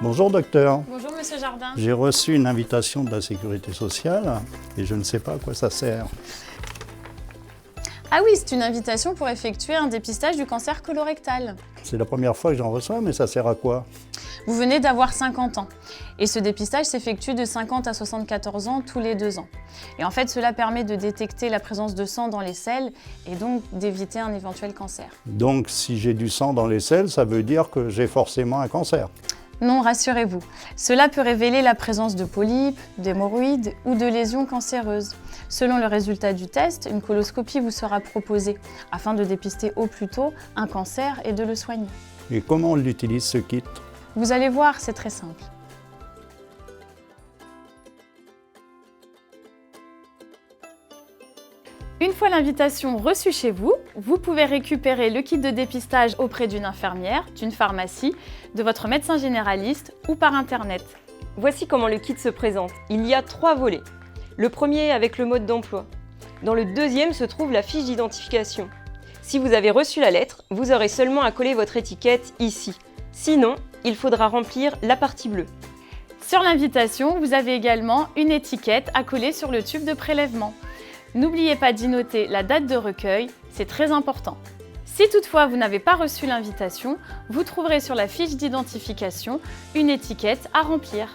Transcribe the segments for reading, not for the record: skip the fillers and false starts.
Bonjour docteur, Bonjour Monsieur Jardin. j'ai reçu une invitation de la Sécurité sociale et je ne sais pas à quoi ça sert. Ah oui, c'est une invitation pour effectuer un dépistage du cancer colorectal. C'est la première fois que j'en reçois, mais ça sert à quoi? Vous venez d'avoir 50 ans et ce dépistage s'effectue de 50 à 74 ans tous les 2 ans. Et en fait, cela permet de détecter la présence de sang dans les selles et donc d'éviter un éventuel cancer. Donc si j'ai du sang dans les selles, ça veut dire que j'ai forcément un cancer. Non, rassurez-vous, cela peut révéler la présence de polypes, d'hémorroïdes ou de lésions cancéreuses. Selon le résultat du test, une coloscopie vous sera proposée afin de dépister au plus tôt un cancer et de le soigner. Et comment on l'utilise ce kit? Vous allez voir, c'est très simple. Une fois l'invitation reçue chez vous, vous pouvez récupérer le kit de dépistage auprès d'une infirmière, d'une pharmacie, de votre médecin généraliste ou par Internet. Voici comment le kit se présente. Il y a 3 volets. Le premier avec le mode d'emploi. Dans le deuxième se trouve la fiche d'identification. Si vous avez reçu la lettre, vous aurez seulement à coller votre étiquette ici. Sinon, il faudra remplir la partie bleue. Sur l'invitation, vous avez également une étiquette à coller sur le tube de prélèvement. N'oubliez pas d'y noter la date de recueil, c'est très important. Si toutefois vous n'avez pas reçu l'invitation, vous trouverez sur la fiche d'identification une étiquette à remplir.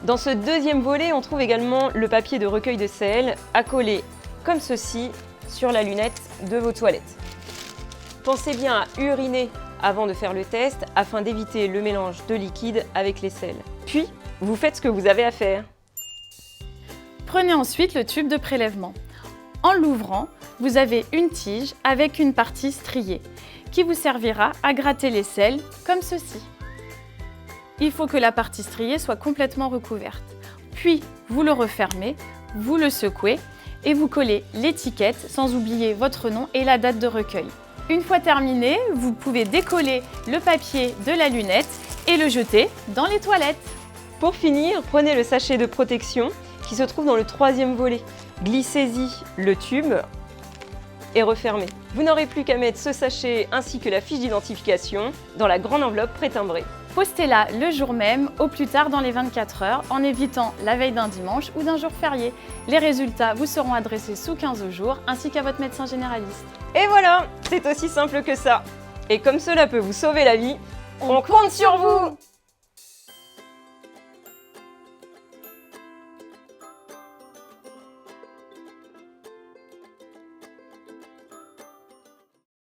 Dans ce deuxième volet, on trouve également le papier de recueil de selles à coller comme ceci sur la lunette de vos toilettes. Pensez bien à uriner avant de faire le test afin d'éviter le mélange de liquide avec les selles. Puis, vous faites ce que vous avez à faire. Prenez ensuite le tube de prélèvement. En l'ouvrant, vous avez une tige avec une partie striée qui vous servira à gratter les selles comme ceci. Il faut que la partie striée soit complètement recouverte. Puis, vous le refermez, vous le secouez et vous collez l'étiquette sans oublier votre nom et la date de recueil. Une fois terminé, vous pouvez décoller le papier de la lunette et le jeter dans les toilettes. Pour finir, prenez le sachet de protection qui se trouve dans le troisième volet. Glissez-y le tube et refermez. Vous n'aurez plus qu'à mettre ce sachet ainsi que la fiche d'identification dans la grande enveloppe pré-timbrée. Postez-la le jour même, au plus tard dans les 24 heures, en évitant la veille d'un dimanche ou d'un jour férié. Les résultats vous seront adressés sous 15 jours ainsi qu'à votre médecin généraliste. Et voilà, c'est aussi simple que ça. Et comme cela peut vous sauver la vie, on compte sur vous!